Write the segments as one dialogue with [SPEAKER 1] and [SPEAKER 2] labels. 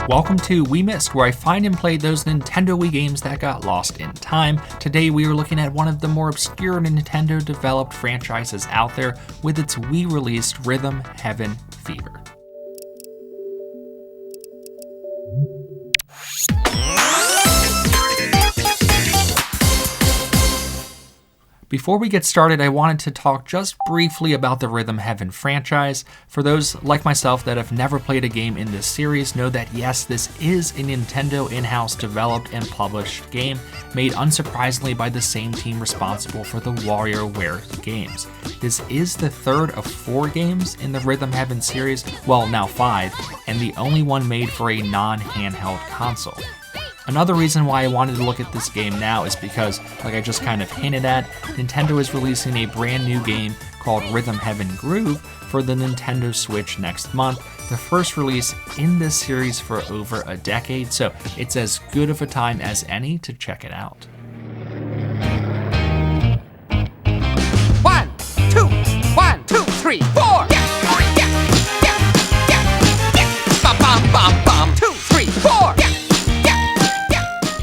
[SPEAKER 1] Welcome to Wii Missed, where I find and play those Nintendo Wii games that got lost in time. Today we are looking at one of the more obscure Nintendo-developed franchises out there with its Wii-released Rhythm Heaven Fever. Before we get started, I wanted to talk just briefly about the Rhythm Heaven franchise. For those like myself that have never played a game in this series, know that yes, this is a Nintendo in-house developed and published game, made unsurprisingly by the same team responsible for the WarioWare games. This is the third of 4 games in the Rhythm Heaven series, well now 5, and the only one made for a non-handheld console. Another reason why I wanted to look at this game now is because, like I just kind of hinted at, Nintendo is releasing a brand new game called Rhythm Heaven Groove for the Nintendo Switch next month, the first release in this series for over a decade, so it's as good of a time as any to check it out.
[SPEAKER 2] 1, 2, 1, 2, 3, 4. Bum, bum, bum, bum. 2, 3, 4.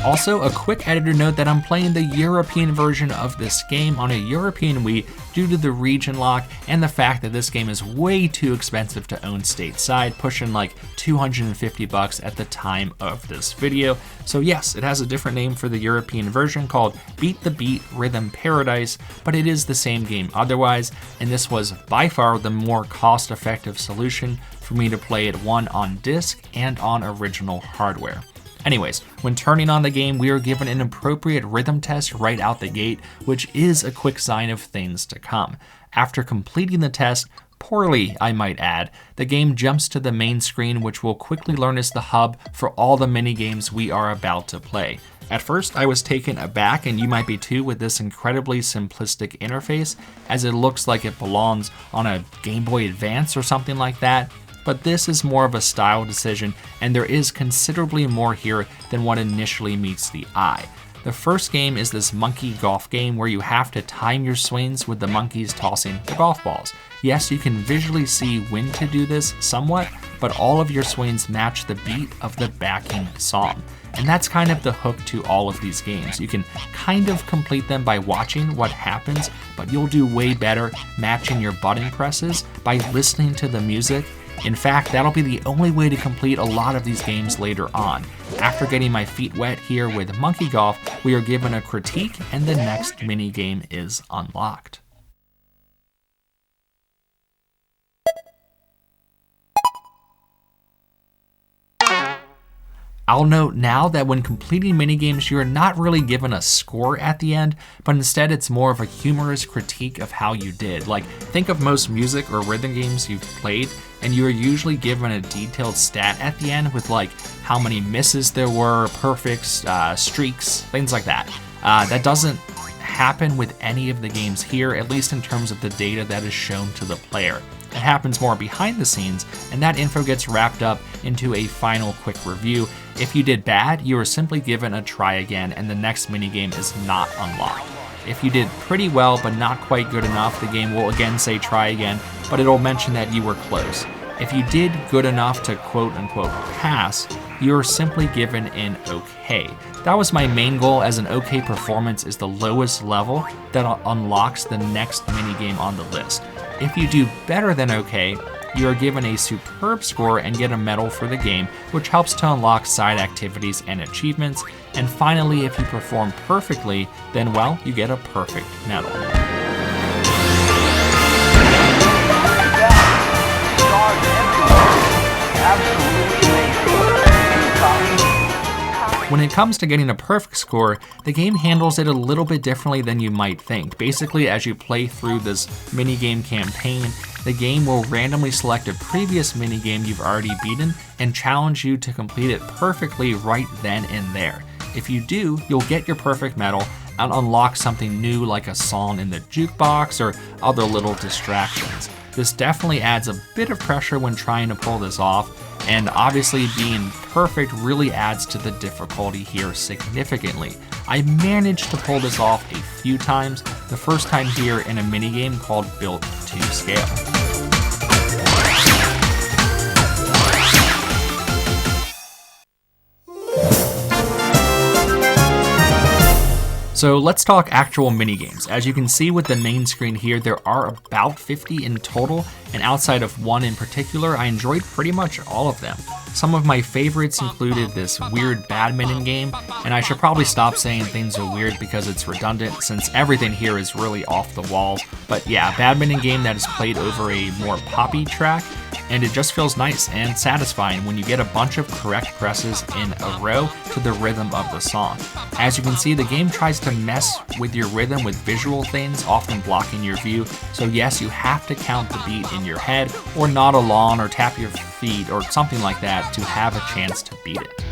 [SPEAKER 1] Also, a quick editor note that I'm playing the European version of this game on a European Wii due to the region lock and the fact that this game is way too expensive to own stateside, pushing like $250 at the time of this video. So yes, it has a different name for the European version called Beat the Beat Rhythm Paradise, but it is the same game otherwise, and this was by far the more cost-effective solution for me to play it one on disc and on original hardware. Anyways, when turning on the game, we are given an appropriate rhythm test right out the gate, which is a quick sign of things to come. After completing the test, poorly I might add, the game jumps to the main screen, which will quickly learn as the hub for all the mini-games we are about to play. At first, I was taken aback, and you might be too, with this incredibly simplistic interface, as it looks like it belongs on a Game Boy Advance or something like that. But this is more of a style decision, and there is considerably more here than what initially meets the eye. The first game is this monkey golf game where you have to time your swings with the monkeys tossing the golf balls. Yes, you can visually see when to do this somewhat, but all of your swings match the beat of the backing song. And that's kind of the hook to all of these games. You can kind of complete them by watching what happens, but you'll do way better matching your button presses by listening to the music. In fact, that'll be the only way to complete a lot of these games later on. After getting my feet wet here with Monkey Golf, we are given a critique and the next mini game is unlocked. I'll note now that when completing minigames, you're not really given a score at the end, but instead it's more of a humorous critique of how you did. Like, think of most music or rhythm games you've played, and you are usually given a detailed stat at the end with like how many misses there were, perfects, streaks, things like that. That doesn't happen with any of the games here, at least in terms of the data that is shown to the player. It happens more behind the scenes, and that info gets wrapped up into a final quick review. If you did bad, you are simply given a try again, and the next minigame is not unlocked. If you did pretty well but not quite good enough, the game will again say try again, but it'll mention that you were close. If you did good enough to quote-unquote pass, you're simply given an okay. That was my main goal, as an okay performance is the lowest level that unlocks the next minigame on the list. If you do better than okay, you are given a superb score and get a medal for the game, which helps to unlock side activities and achievements. And finally, if you perform perfectly, then well, you get a perfect medal. When it comes to getting a perfect score, the game handles it a little bit differently than you might think. Basically, as you play through this minigame campaign, the game will randomly select a previous minigame you've already beaten and challenge you to complete it perfectly right then and there. If you do, you'll get your perfect medal and unlock something new like a song in the jukebox or other little distractions. This definitely adds a bit of pressure when trying to pull this off, and obviously being perfect really adds to the difficulty here significantly. I managed to pull this off a few times, the first time here in a minigame called Built to Scale. So let's talk actual minigames. As you can see with the main screen here, there are about 50 in total, and outside of one in particular, I enjoyed pretty much all of them. Some of my favorites included this weird badminton game, and I should probably stop saying things are weird because it's redundant since everything here is really off the walls. But yeah, badminton game that is played over a more poppy track, and it just feels nice and satisfying when you get a bunch of correct presses in a row to the rhythm of the song. As you can see, the game tries to mess with your rhythm with visual things, often blocking your view, so yes, you have to count the beat in your head, or nod along, or tap your feet, or something like that to have a chance to beat it.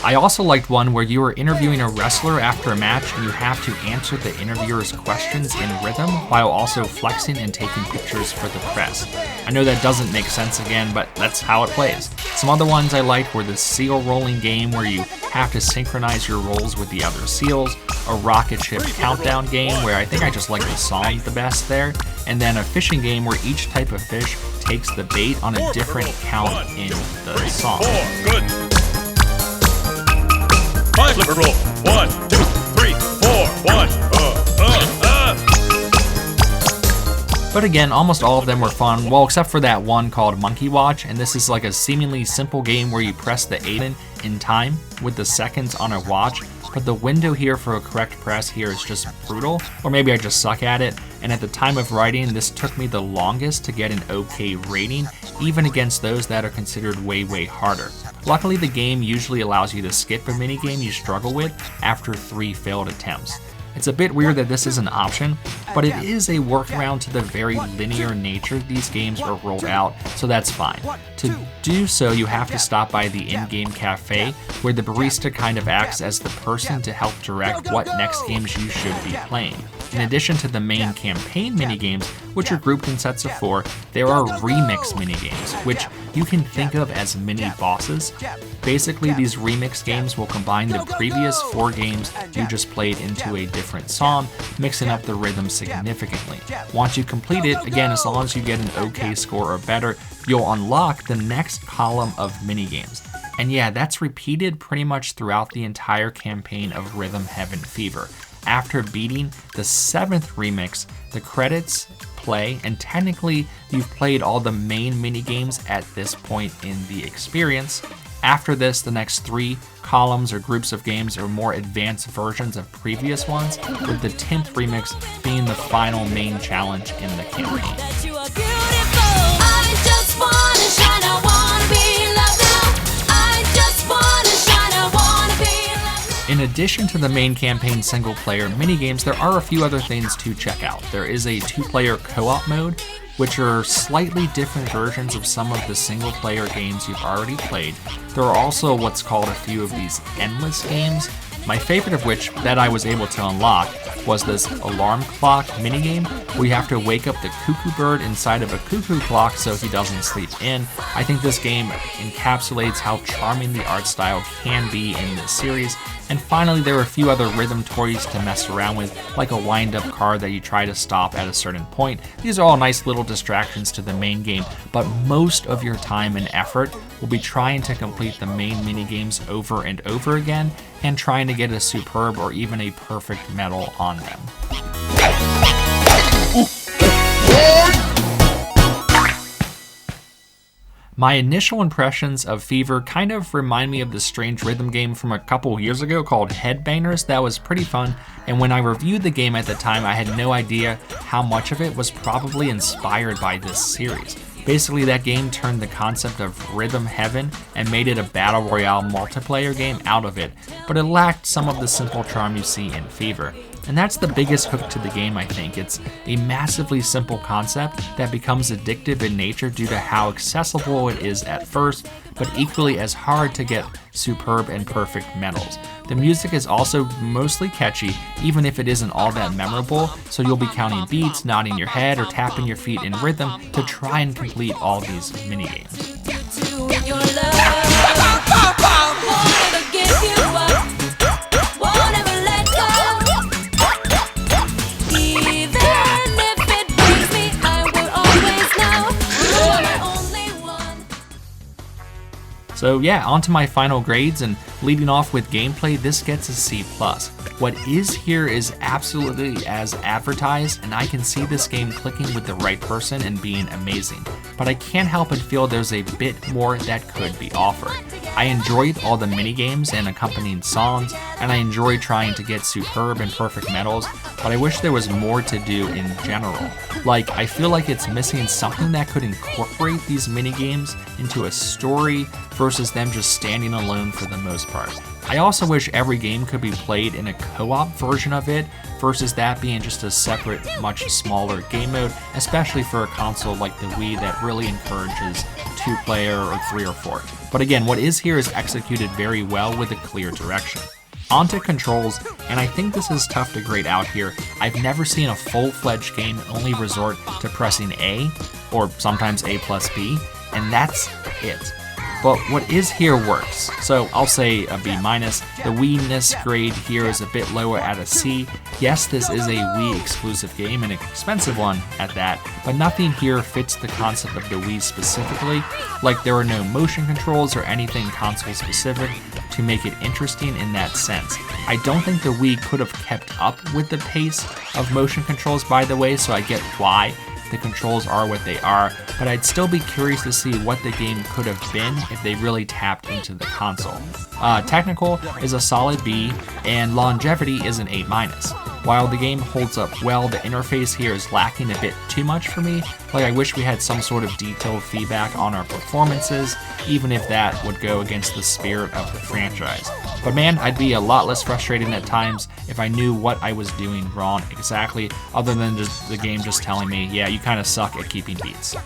[SPEAKER 1] I also liked one where you were interviewing a wrestler after a match and you have to answer the interviewer's questions in rhythm while also flexing and taking pictures for the press. I know that doesn't make sense again, but that's how it plays. Some other ones I liked were the seal rolling game where you have to synchronize your rolls with the other seals, a rocket ship countdown game where I think I just like the song the best there, and then a fishing game where each type of fish takes the bait on a different count in the song.
[SPEAKER 3] Good. 5 flipper roll. 1, 2, 3, 4, 1.
[SPEAKER 1] But again, almost all of them were fun, well, except for that one called Monkey Watch, and this is like a seemingly simple game where you press the A button in time with the seconds on a watch, but the window here for a correct press here is just brutal, or maybe I just suck at it, and at the time of writing, this took me the longest to get an okay rating, even against those that are considered way harder. Luckily, the game usually allows you to skip a minigame you struggle with after 3 failed attempts. It's a bit weird that this is an option, but it is a workaround to the very linear nature these games are rolled out, so that's fine. To do so, you have to stop by the in-game cafe, where the barista kind of acts as the person to help direct what next games you should be playing. In addition to the main campaign minigames, which are grouped in sets of 4, there are remix minigames, which you can think of as mini bosses. Basically, these remix games will combine the previous 4 games you just played into a different song, mixing up the rhythm significantly. Once you complete it, again, as long as you get an okay score or better, you'll unlock the next column of minigames. And yeah, that's repeated pretty much throughout the entire campaign of Rhythm Heaven Fever. After beating the 7th remix, the credits play, and technically you've played all the main minigames at this point in the experience. After this, the next 3 columns or groups of games are more advanced versions of previous ones, with the 10th remix being the final main challenge in the campaign. In addition to the main campaign single-player minigames, there are a few other things to check out. There is a 2-player co-op mode, which are slightly different versions of some of the single-player games you've already played. There are also what's called a few of these endless games, my favorite of which that I was able to unlock was this alarm clock minigame where you have to wake up the cuckoo bird inside of a cuckoo clock so he doesn't sleep in. I think this game encapsulates how charming the art style can be in this series. And finally, there are a few other rhythm toys to mess around with, like a wind-up car that you try to stop at a certain point. These are all nice little distractions to the main game, but most of your time and effort will be trying to complete the main minigames over and over again, and trying to get a superb or even a perfect medal on them. My initial impressions of Fever kind of remind me of the strange rhythm game from a couple years ago called Headbangers that was pretty fun, and when I reviewed the game at the time, I had no idea how much of it was probably inspired by this series. Basically, that game turned the concept of Rhythm Heaven and made it a battle royale multiplayer game out of it, but it lacked some of the simple charm you see in Fever. And that's the biggest hook to the game, I think. It's a massively simple concept that becomes addictive in nature due to how accessible it is at first, but equally as hard to get superb and perfect medals. The music is also mostly catchy, even if it isn't all that memorable, so you'll be counting beats, nodding your head, or tapping your feet in rhythm to try and complete all these minigames. So yeah, on to my final grades, and leading off with gameplay, this gets a C+. What is here is absolutely as advertised, and I can see this game clicking with the right person and being amazing, but I can't help but feel there's a bit more that could be offered. I enjoyed all the minigames and accompanying songs, and I enjoyed trying to get superb and perfect medals, but I wish there was more to do in general. Like, I feel like it's missing something that could incorporate these minigames into a story versus them just standing alone for the most part. I also wish every game could be played in a co-op version of it versus that being just a separate, much smaller game mode, especially for a console like the Wii that really encourages 2-player or 3 or 4. But again, what is here is executed very well with a clear direction. Onto controls, and I think this is tough to grade out here. I've never seen a full-fledged game only resort to pressing A, or sometimes A plus B, and that's it. But what is here works, so I'll say a B-. The Wii Missed grade here is a bit lower at a C. Yes, this is a Wii exclusive game, an expensive one at that, but nothing here fits the concept of the Wii specifically, like there are no motion controls or anything console specific to make it interesting in that sense. I don't think the Wii could have kept up with the pace of motion controls, by the way, so I get why the controls are what they are, but I'd still be curious to see what the game could have been if they really tapped into the console. Technical is a solid B, and longevity is an A-. While the game holds up well, the interface here is lacking a bit too much for me. Like, I wish we had some sort of detailed feedback on our performances, even if that would go against the spirit of the franchise. But man, I'd be a lot less frustrated at times if I knew what I was doing wrong exactly, other than just the game just telling me, yeah, you kind of suck at keeping beats.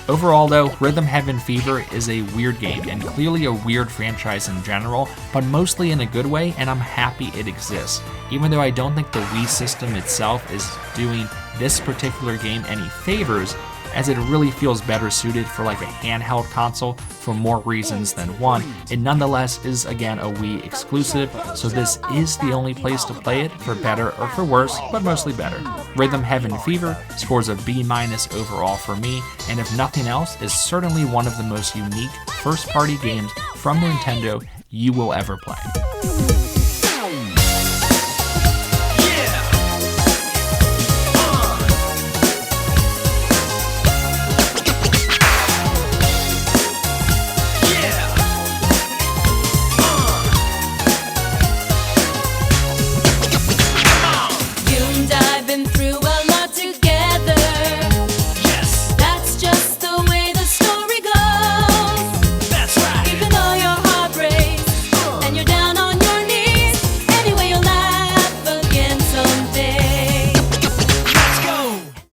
[SPEAKER 1] Overall though, Rhythm Heaven Fever is a weird game, and clearly a weird franchise in general, but mostly in a good way, and I'm happy it exists. Even though I don't think the Wii system itself is doing this particular game any favors, as it really feels better suited for like a handheld console for more reasons than one. It nonetheless is again a Wii exclusive, so this is the only place to play it, for better or for worse, but mostly better. Rhythm Heaven Fever scores a B- overall for me, and if nothing else, is certainly one of the most unique first-party games from Nintendo you will ever play.